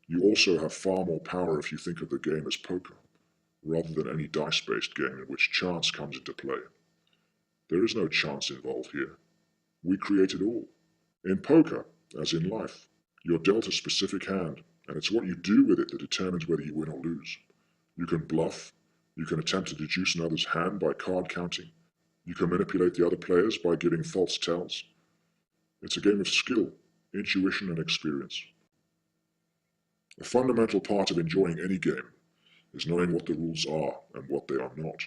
You also have far more power if you think of the game as poker, rather than any dice-based game in which chance comes into play. There is no chance involved here. We create it all. In poker, as in life, you're dealt a specific hand, and it's what you do with it that determines whether you win or lose. You can bluff, you can attempt to deduce another's hand by card counting, you can manipulate the other players by giving false tells. It's a game of skill, intuition, and experience. A fundamental part of enjoying any game is knowing what the rules are and what they are not.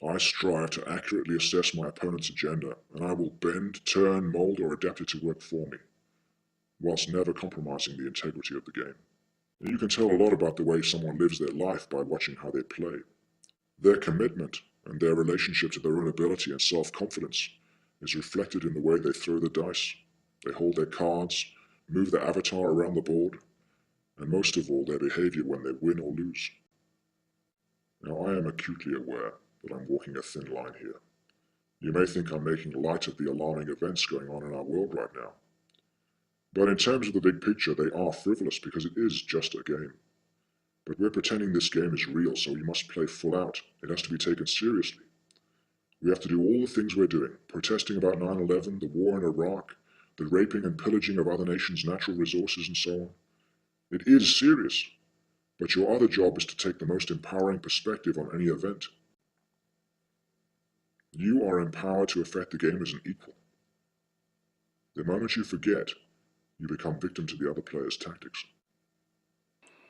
I strive to accurately assess my opponent's agenda, and I will bend, turn, mold, or adapt it to work for me, whilst never compromising the integrity of the game. And you can tell a lot about the way someone lives their life by watching how they play. Their commitment and their relationship to their own ability and self-confidence is reflected in the way they throw the dice. They hold their cards, move their avatar around the board, and most of all, their behavior when they win or lose. Now, I am acutely aware that I'm walking a thin line here. You may think I'm making light of the alarming events going on in our world right now. But in terms of the big picture, they are frivolous because it is just a game. But we're pretending this game is real, so we must play full out. It has to be taken seriously. We have to do all the things we're doing, protesting about 9/11, the war in Iraq, the raping and pillaging of other nations' natural resources, and so on. It is serious, but your other job is to take the most empowering perspective on any event. You are empowered to affect the game as an equal. The moment you forget, you become victim to the other player's tactics.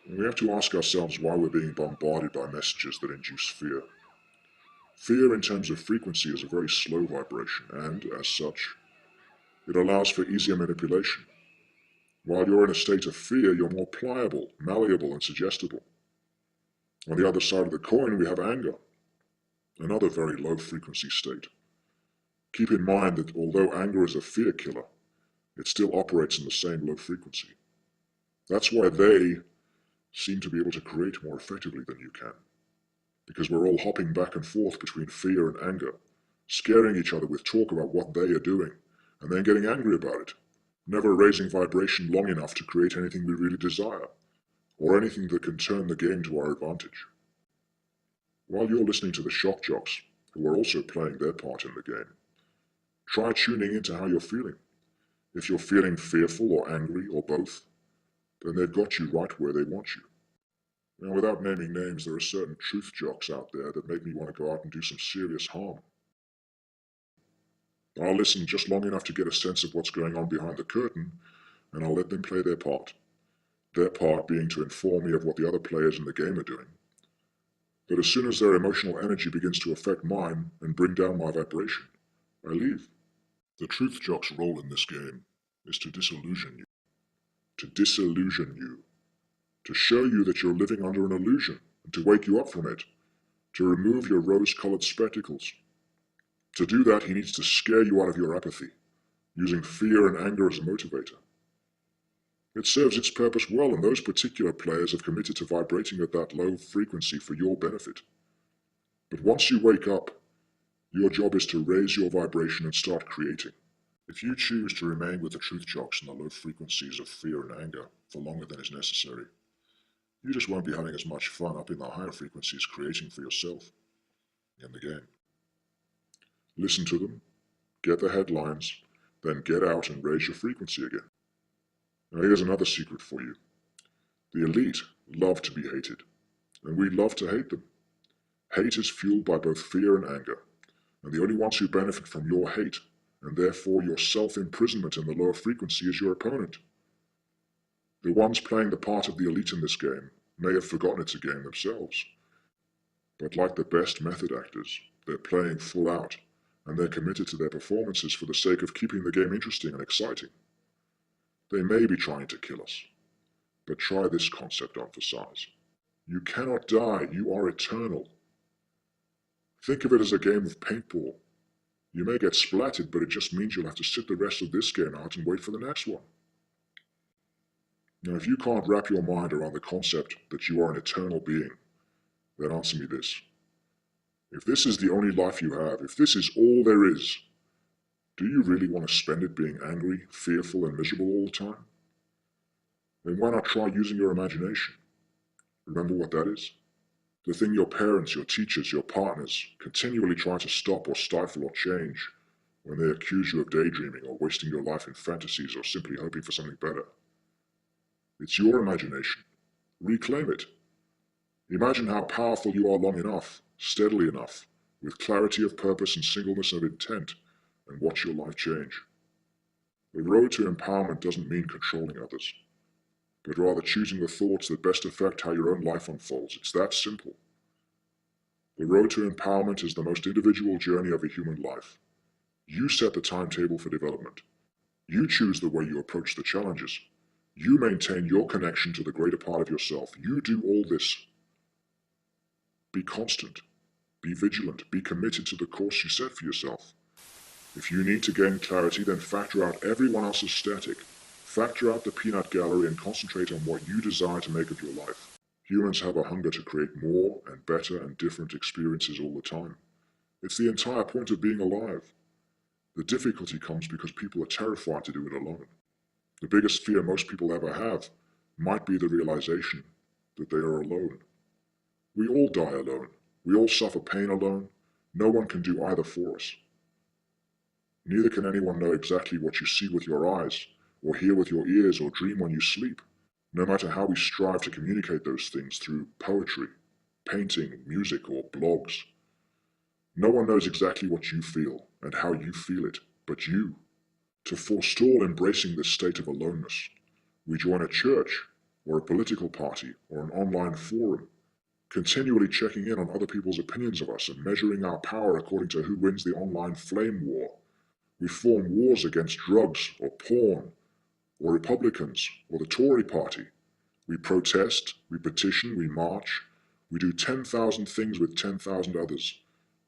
And we have to ask ourselves why we're being bombarded by messages that induce fear. Fear in terms of frequency is a very slow vibration, and, as such, it allows for easier manipulation. While you're in a state of fear, you're more pliable, malleable, and suggestible. On the other side of the coin, we have anger, another very low-frequency state. Keep in mind that although anger is a fear killer, it still operates in the same low frequency. That's why they seem to be able to create more effectively than you can, because we're all hopping back and forth between fear and anger, scaring each other with talk about what they are doing, and then getting angry about it, never raising vibration long enough to create anything we really desire, or anything that can turn the game to our advantage. While you're listening to the shock jocks, who are also playing their part in the game, try tuning into how you're feeling. If you're feeling fearful or angry or both, then they've got you right where they want you. Now, without naming names, there are certain truth jocks out there that make me want to go out and do some serious harm. I'll listen just long enough to get a sense of what's going on behind the curtain, and I'll let them play their part. Their part being to inform me of what the other players in the game are doing. But as soon as their emotional energy begins to affect mine and bring down my vibration, I leave. The truth jock's role in this game is to disillusion you. To disillusion you. To show you that you're living under an illusion, and to wake you up from it. To remove your rose-colored spectacles. To do that, he needs to scare you out of your apathy, using fear and anger as a motivator. It serves its purpose well, and those particular players have committed to vibrating at that low frequency for your benefit. But once you wake up, your job is to raise your vibration and start creating. If you choose to remain with the truth jocks in the low frequencies of fear and anger for longer than is necessary, you just won't be having as much fun up in the higher frequencies creating for yourself in the game. Listen to them, get the headlines, then get out and raise your frequency again. Now here's another secret for you. The elite love to be hated, and we love to hate them. Hate is fueled by both fear and anger, and the only ones who benefit from your hate, and therefore your self-imprisonment in the lower frequency, is your opponent. The ones playing the part of the elite in this game may have forgotten it's a game themselves, but like the best method actors, they're playing full out, and they're committed to their performances for the sake of keeping the game interesting and exciting. They may be trying to kill us, but try this concept on for size. You cannot die, you are eternal. Think of it as a game of paintball. You may get splattered, but it just means you'll have to sit the rest of this game out and wait for the next one. Now, if you can't wrap your mind around the concept that you are an eternal being, then answer me this. If this is the only life you have, if this is all there is, do you really want to spend it being angry, fearful, and miserable all the time? then why not try using your imagination? Remember what that is? The thing your parents, your teachers, your partners continually try to stop or stifle or change when they accuse you of daydreaming or wasting your life in fantasies or simply hoping for something better. It's your imagination. Reclaim it. Imagine how powerful you are long enough, steadily enough, with clarity of purpose and singleness of intent, and watch your life change. The road to empowerment doesn't mean controlling others, but rather choosing the thoughts that best affect how your own life unfolds. It's that simple. The road to empowerment is the most individual journey of a human life. You set the timetable for development. You choose the way you approach the challenges. You maintain your connection to the greater part of yourself. You do all this. Be constant. Be vigilant. Be committed to the course you set for yourself. If you need to gain clarity, then factor out everyone else's static. Factor out the peanut gallery and concentrate on what you desire to make of your life. Humans have a hunger to create more and better and different experiences all the time. It's the entire point of being alive. The difficulty comes because people are terrified to do it alone. The biggest fear most people ever have might be the realization that they are alone. We all die alone. We all suffer pain alone. No one can do either for us. Neither can anyone know exactly what you see with your eyes, or hear with your ears, or dream when you sleep, no matter how we strive to communicate those things through poetry, painting, music, or blogs. No one knows exactly what you feel and how you feel it, but you. To forestall embracing this state of aloneness, we join a church, or a political party, or an online forum, continually checking in on other people's opinions of us and measuring our power according to who wins the online flame war. We form wars against drugs, or porn, or Republicans, or the Tory party. We protest, we petition, we march, we do 10,000 things with 10,000 others,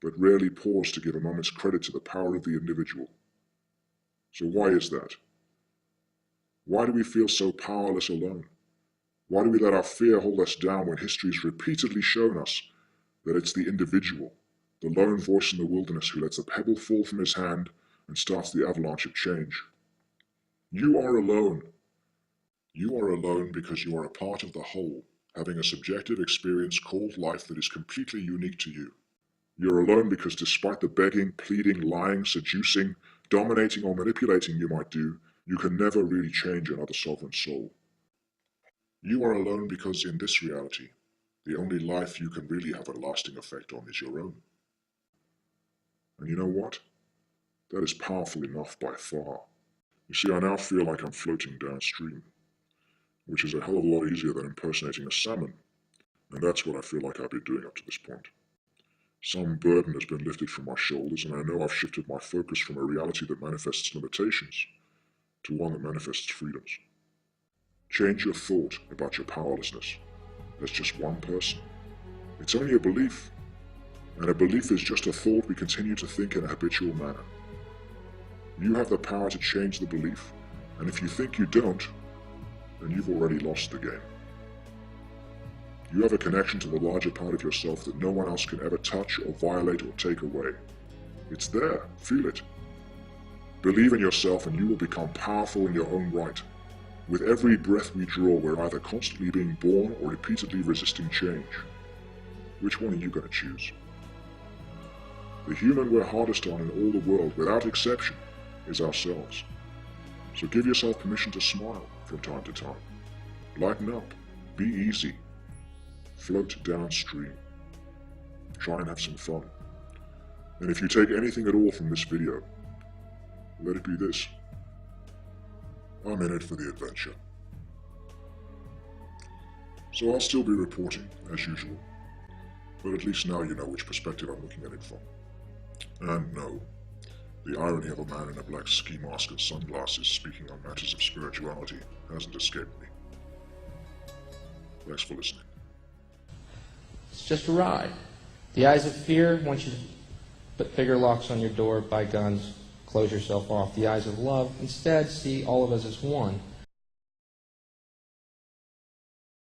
but rarely pause to give a moment's credit to the power of the individual. So why is that? Why do we feel so powerless alone? Why do we let our fear hold us down when history has repeatedly shown us that it's the individual, the lone voice in the wilderness who lets a pebble fall from his hand and starts the avalanche of change? You are alone. You are alone because you are a part of the whole, having a subjective experience called life that is completely unique to you. You're alone because despite the begging, pleading, lying, seducing, dominating or manipulating you might do, you can never really change another sovereign soul. You are alone because in this reality, the only life you can really have a lasting effect on is your own. And you know what? That is powerful enough by far. You see, I now feel like I'm floating downstream, which is a hell of a lot easier than impersonating a salmon, and that's what I feel like I've been doing up to this point. Some burden has been lifted from my shoulders, and I know I've shifted my focus from a reality that manifests limitations to one that manifests freedoms. Change your thought about your powerlessness as just one person. It's only a belief, and a belief is just a thought we continue to think in a habitual manner. You have the power to change the belief, and if you think you don't, then you've already lost the game. You have a connection to the larger part of yourself that no one else can ever touch or violate or take away. It's there. Feel it. Believe in yourself and you will become powerful in your own right. With every breath we draw, we're either constantly being born or repeatedly resisting change. Which one are you going to choose? The human we're hardest on in all the world, without exception, is ourselves. So give yourself permission to smile from time to time. Lighten up. Be easy. Float downstream. Try and have some fun. And if you take anything at all from this video, let it be this. I'm in it for the adventure. So I'll still be reporting, as usual, but at least now you know which perspective I'm looking at it from. And no, the irony of a man in a black ski mask and sunglasses speaking on matters of spirituality hasn't escaped me. Thanks for listening. It's just a ride. The eyes of fear want you to put bigger locks on your door, buy guns, close yourself off. The eyes of love instead see all of us as one.